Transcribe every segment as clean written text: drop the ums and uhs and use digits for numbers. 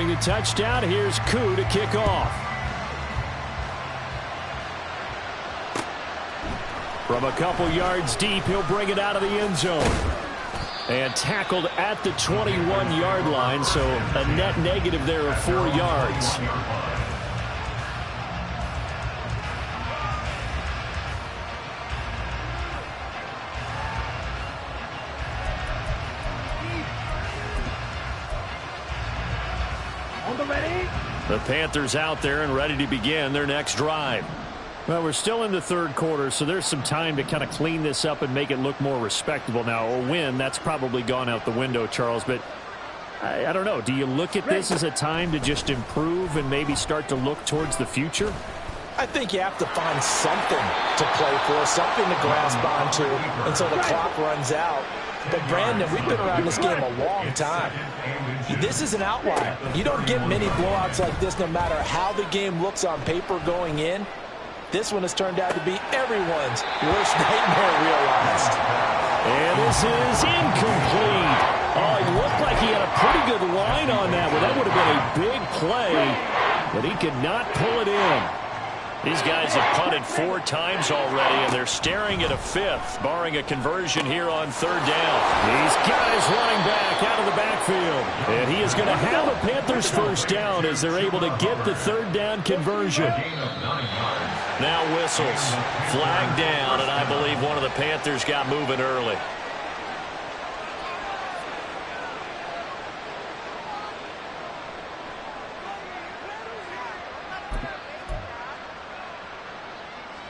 Throwing the touchdown, here's Koo to kick off. From a couple yards deep, he'll bring it out of the end zone. And tackled at the 21-yard line, so a net negative there of 4 yards. The Panthers out there and ready to begin their next drive. Well, we're still in the third quarter, so there's some time to kind of clean this up and make it look more respectable. Now, a win, that's probably gone out the window, Charles, but I don't know. Do you look at this as a time to just improve and maybe start to look towards the future? I think you have to find something to play for, something to grasp onto until the clock runs out. But, Brandon, we've been around this game a long time. This is an outlier. You don't get many blowouts like this no matter how the game looks on paper going in. This one has turned out to be everyone's worst nightmare realized. And this is incomplete. Oh, he looked like he had a pretty good line on that one. That would have been a big play, but he could not pull it in. These guys have punted 4 times already, and they're staring at a 5th, barring a conversion here on 3rd down. These guys running back out of the backfield. And he is going to have a Panthers first down as they're able to get the 3rd down conversion. Now whistles. Flag down, and I believe one of the Panthers got moving early.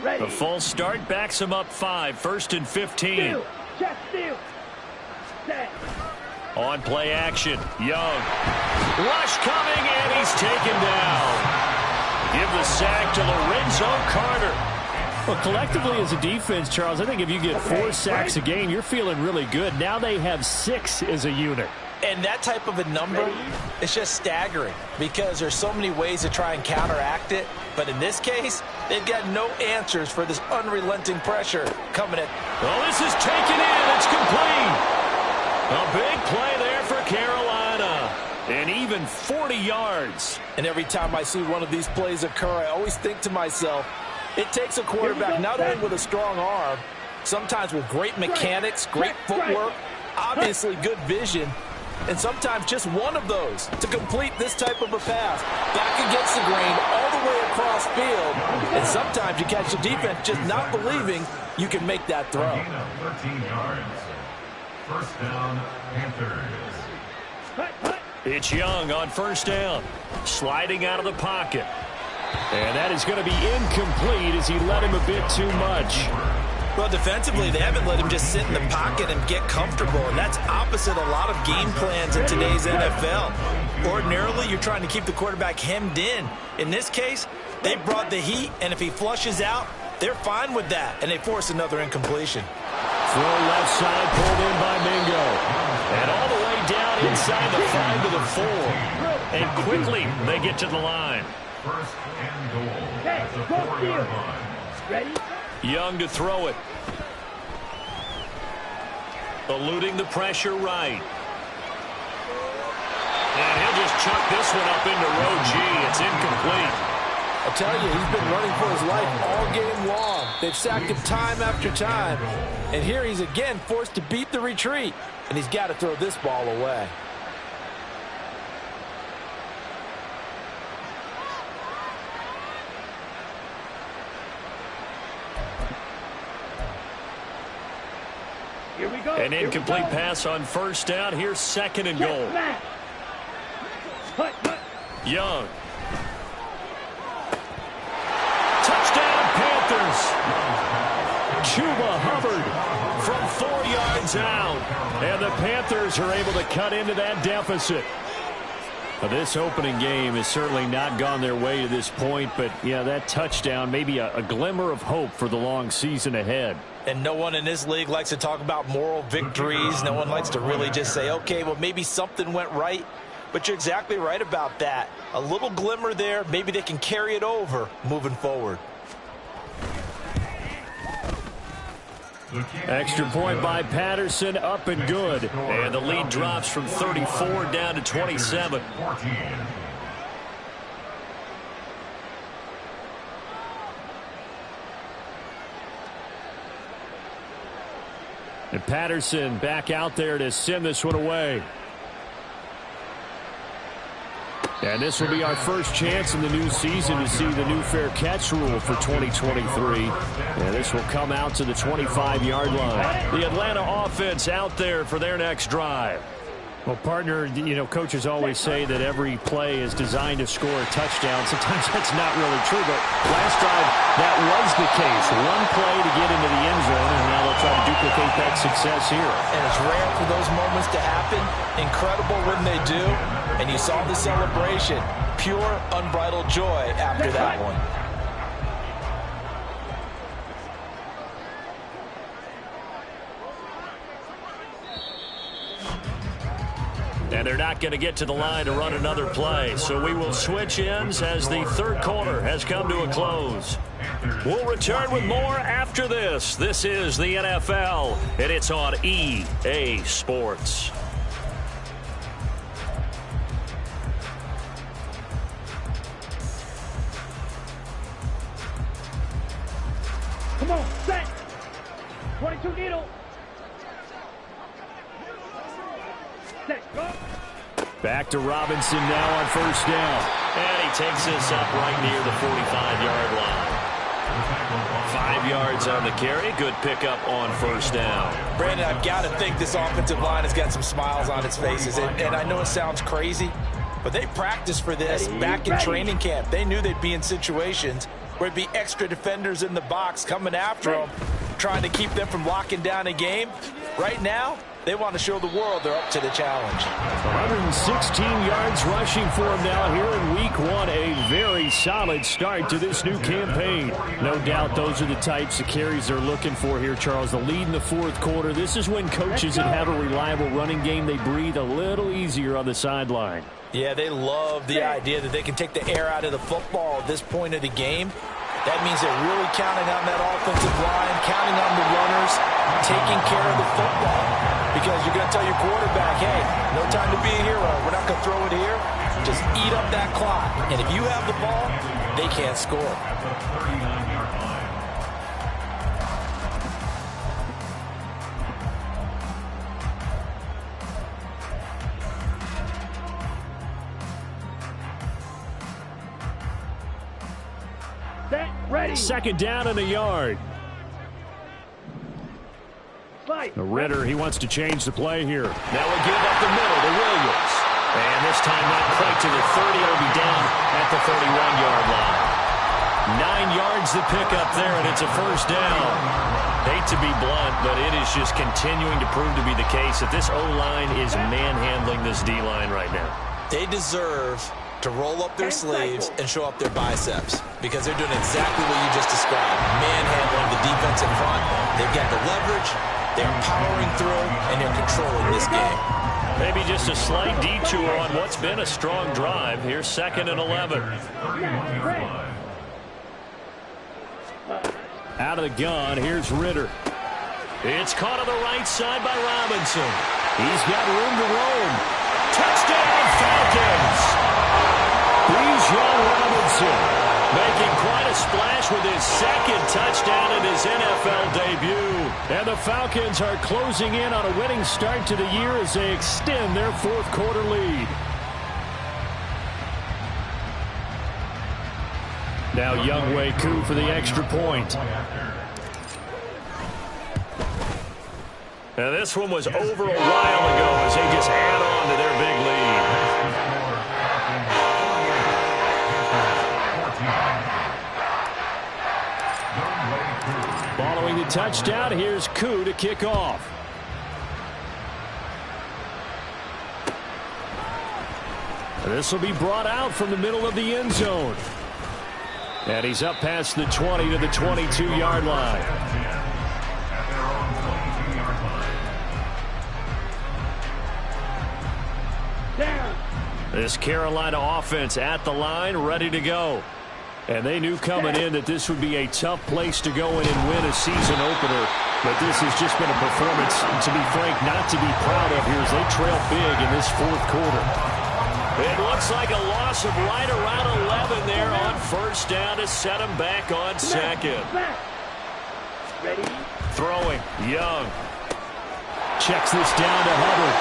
The full start backs him up 5, 1st and 15. On play action, Young. Rush coming, and he's taken down. Give the sack to Lorenzo Carter. Well, collectively as a defense, Charles, I think if you get 4 sacks a game, you're feeling really good. Now they have 6 as a unit. And that type of a number is just staggering because there's so many ways to try and counteract it. But in this case, they've got no answers for this unrelenting pressure coming in. Oh, this is taken in. It's complete. A big play there for Carolina. And even 40 yards. And every time I see one of these plays occur, I always think to myself, it takes a quarterback not only with a strong arm, sometimes with great mechanics, great footwork, obviously good vision, and sometimes just one of those to complete this type of a pass. Back against the grain, all the way across field. And sometimes you catch the defense just not believing you can make that throw. 13 yards. First down, Panthers. It's Young on 1st down. Sliding out of the pocket. And that is going to be incomplete as he let him a bit too much. Well, defensively, they haven't let him just sit in the pocket and get comfortable, and that's opposite a lot of game plans in today's NFL. Ordinarily, you're trying to keep the quarterback hemmed in. In this case, they brought the heat, and if he flushes out, they're fine with that, and they force another incompletion. Throw left side, pulled in by Mingo. And all the way down inside the 5 to the 4. And quickly, they get to the line. First and goal at the 4-yard line. Ready? Young to throw it. Eluding the pressure right. And he'll just chuck this one up into row G. It's incomplete. I tell you, he's been running for his life all game long. They've sacked him time after time. And here he's again forced to beat the retreat. And he's got to throw this ball away. Here we go. An incomplete pass on 1st down. Here's 2nd and goal. Young. Touchdown, Panthers. Chuba Hubbard from 4 yards out. And the Panthers are able to cut into that deficit. Well, this opening game has certainly not gone their way to this point, but yeah, that touchdown, maybe a glimmer of hope for the long season ahead. And no one in this league likes to talk about moral victories. No one likes to really just say, okay, well, maybe something went right. But you're exactly right about that. A little glimmer there. Maybe they can carry it over moving forward. Extra point by Patterson, up and good. And the lead drops from 34 down to 27. And Patterson back out there to send this one away. And this will be our first chance in the new season to see the new fair catch rule for 2023. And this will come out to the 25-yard line. The Atlanta offense out there for their next drive. Well, partner, you know, coaches always say that every play is designed to score a touchdown. Sometimes that's not really true, but last drive, that was the case. One play to get into the end zone, and now they'll try to duplicate that success here. And it's rare for those moments to happen. Incredible when they do. And you saw the celebration. Pure, unbridled joy after that one. And they're not going to get to the line to run another play. So we will switch ends as the third quarter has come to a close. We'll return with more after this. This is the NFL, and it's on EA Sports. Come on, set. 22 needle. Set, go. Back to Robinson now on first down. And he takes this up right near the 45-yard line. 5 yards on the carry. Good pickup on first down. Brandon, I've got to think this offensive line has got some smiles on its faces. And I know it sounds crazy, but they practiced for this back in training camp. They knew they'd be in situations where it'd be extra defenders in the box coming after them, trying to keep them from locking down a game. Right now, they want to show the world they're up to the challenge. 116 yards rushing for him now here in week one. A very solid start to this new campaign. No doubt those are the types of carries they're looking for here, Charles. The lead in the fourth quarter. This is when coaches that have a reliable running game, they breathe a little easier on the sideline. Yeah, they love the idea that they can take the air out of the football at this point of the game. That means they're really counting on that offensive line, counting on the runners, taking care of the football. Because you're going to tell your quarterback, hey, no time to be a hero. We're not going to throw it here. Just eat up that clock. And if you have the ball, they can't score. Set, ready. Second down and a yard. Ritter, he wants to change the play here. Now we give up the middle to Williams. And this time not quite to the 30. It'll be down at the 31-yard line. 9 yards to pick up there, and it's a first down. Hate to be blunt, but it is just continuing to prove to be the case that this O-line is manhandling this D-line right now. They deserve to roll up their sleeves and show up their biceps because they're doing exactly what you just described. Manhandling the defense in front. They've got the leverage. They're powering through, and they're controlling this game. Maybe just a slight detour on what's been a strong drive. Here's 2nd and 11. Out of the gun, here's Ritter. It's caught on the right side by Robinson. He's got room to roam. Touchdown, Falcons! Bijan Robinson making quite a splash with his second touchdown in his NFL debut. And the Falcons are closing in on a winning start to the year as they extend their fourth quarter lead. Now Younghoe Koo for the extra point. Now this one was over a while ago as they just add on to their big lead. Following the touchdown, here's Koo to kick off. This will be brought out from the middle of the end zone. And he's up past the 20 to the 22-yard line. This Carolina offense at the line, ready to go. And they knew coming in that this would be a tough place to go in and win a season opener. But this has just been a performance, to be frank, not to be proud of here as they trail big in this fourth quarter. It looks like a loss of right around 11 there on first down to set them back on second. Ready. Throwing, Young. checks this down to Hubbard.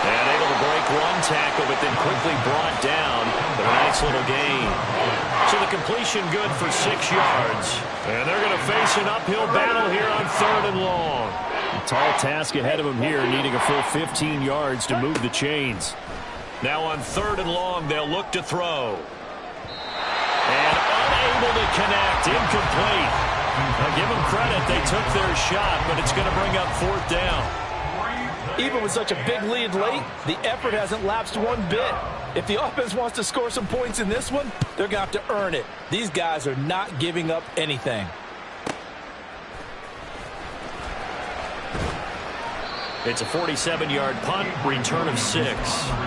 And able to break one tackle, but then quickly brought down. But a nice little gain. So the completion good for 6 yards. And they're going to face an uphill battle here on 3rd and long. A tall task ahead of them here, needing a full 15 yards to move the chains. Now on 3rd and long, they'll look to throw. And unable to connect. Incomplete. Now give them credit. They took their shot, but it's going to bring up 4th down. Even with such a big lead late, the effort hasn't lapsed one bit. If the offense wants to score some points in this one, they're going to have to earn it. These guys are not giving up anything. It's a 47-yard punt, return of 6.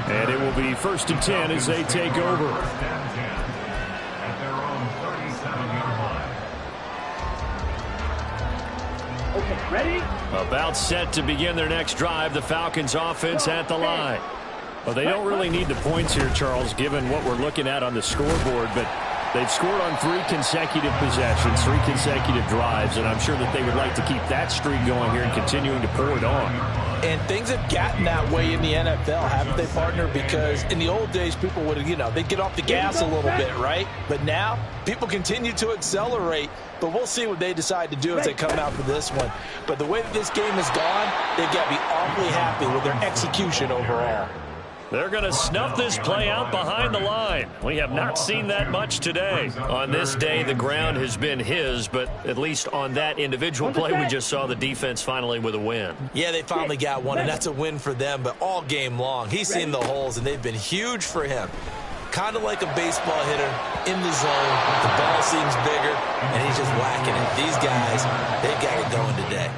And it will be 1st and 10 as they take over. At their own 37-yard line. Okay, ready? About set to begin their next drive, the Falcons offense at the line. Well, they don't really need the points here, Charles, given what we're looking at on the scoreboard, but they've scored on 3 consecutive possessions, 3 consecutive drives, and I'm sure that they would like to keep that streak going here and continuing to pour it on. And things have gotten that way in the NFL, haven't they, partner? Because in the old days, people would, they'd get off the gas a little bit, right? But now, people continue to accelerate, but we'll see what they decide to do as they come out for this one. But the way that this game has gone, they've got to be awfully happy with their execution overall. They're going to snuff this play out behind the line. We have not seen that much today. On this day, the ground has been his, but at least on that individual play, we just saw the defense finally with a win. Yeah, they finally got one, and that's a win for them, but all game long, he's seen the holes, and they've been huge for him. Kind of like a baseball hitter in the zone. The ball seems bigger, and he's just whacking it. These guys, they've got it going today.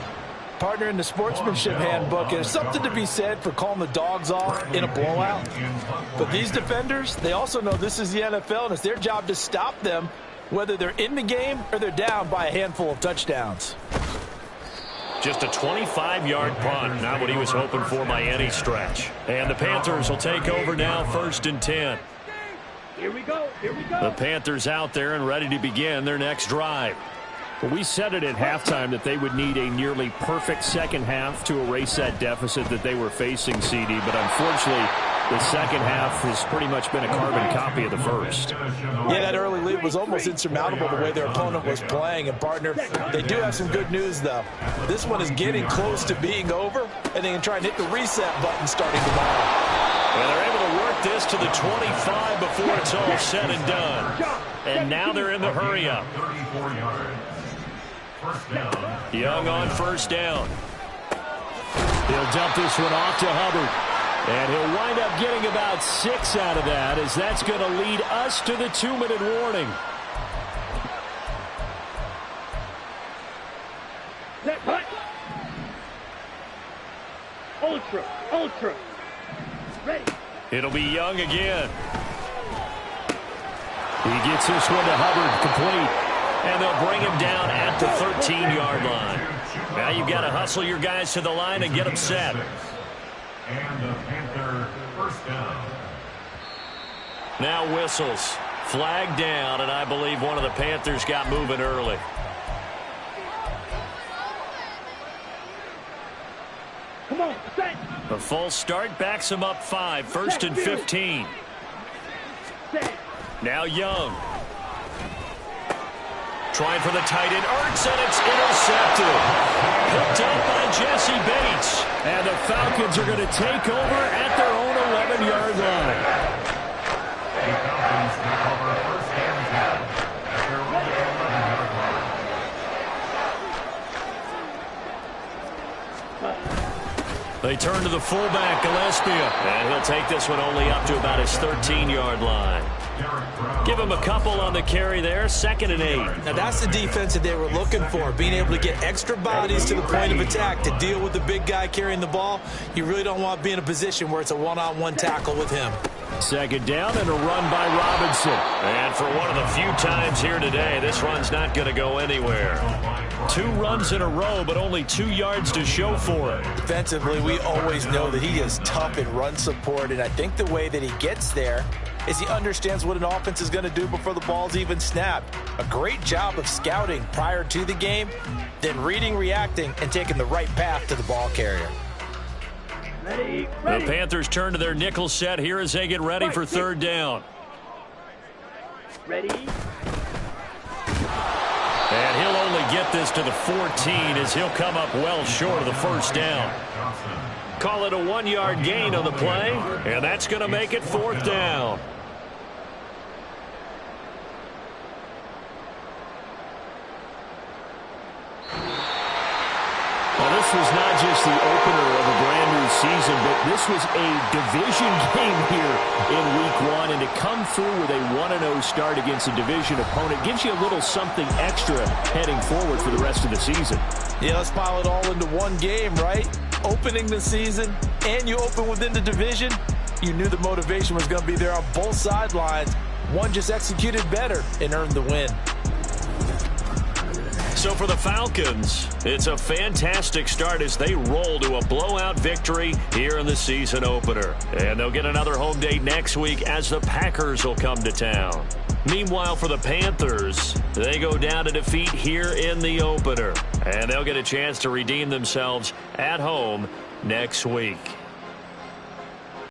Partner, in the sportsmanship handbook, there's something to be said for calling the dogs off in a blowout. But these defenders, they also know this is the NFL, and it's their job to stop them, whether they're in the game or they're down by a handful of touchdowns. Just a 25-yard punt, not what he was hoping for by any stretch. And the Panthers will take over now, 1st and 10. Here we go, here we go. The Panthers out there and ready to begin their next drive. Well, we said it at halftime that they would need a nearly perfect second half to erase that deficit that they were facing, CD. But unfortunately, the second half has pretty much been a carbon copy of the first. Yeah, that early lead was almost insurmountable the way their opponent was playing. And, partner, they do have some good news, though. This one is getting close to being over, and they can try and hit the reset button starting tomorrow. And they're able to work this to the 25 before it's all said and done. And now they're in the hurry-up. 34 yards. Young on 1st down. He'll dump this one off to Hubbard. And he'll wind up getting about 6 out of that, as that's going to lead us to the 2-minute warning. Set, cut. Ultra. Ready. It'll be Young again. He gets this one to Hubbard, complete. And they'll bring him down at the 13-yard line. Now you've got to hustle your guys to the line and get them set. And the Panther 1st down. Now whistles. Flag down, and I believe one of the Panthers got moving early. Come on, set. A full start backs him up 5, 1st and 15. Set. Now Young. Trying for the tight end, Ertz, and it's intercepted. Picked up by Jesse Bates. And the Falcons are going to take over at their own 11-yard line. The Falcons recover 1st and 10 at their own 11-yard line. They turn to the fullback, Gillespie. And he'll take this one only up to about his 13-yard line. Give him a couple on the carry there, 2nd and 8. Now that's the defense that they were looking for, being able to get extra bodies to the point of attack to deal with the big guy carrying the ball. You really don't want to be in a position where it's a one-on-one tackle with him. 2nd down and a run by Robinson. And for one of the few times here today, this run's not going to go anywhere. 2 runs in a row, but only 2 yards to show for it. Defensively, we always know that he is tough in run support, and I think the way that he gets there is he understands what an offense is going to do before the ball's even snapped. A great job of scouting prior to the game, then reading, reacting, and taking the right path to the ball carrier. Ready, The ready. Panthers turn to their nickel set here as they get ready for third down. Ready. And he'll only get this to the 14 as he'll come up well short of the first down. Call it a 1-yard gain on the play, and that's going to make it fourth down. Well, this was not just the opener of a brand new season, but this was a division game here in Week 1, and to come through with a 1-0 start against a division opponent gives you a little something extra heading forward for the rest of the season. Yeah, let's pile it all into one game, right? Opening the season, and you open within the division. You knew the motivation was going to be there on both sidelines. One just executed better and earned the win. So for the Falcons, it's a fantastic start as they roll to a blowout victory here in the season opener. And they'll get another home date next week as the Packers will come to town. Meanwhile, for the Panthers, they go down to defeat here in the opener. And they'll get a chance to redeem themselves at home next week.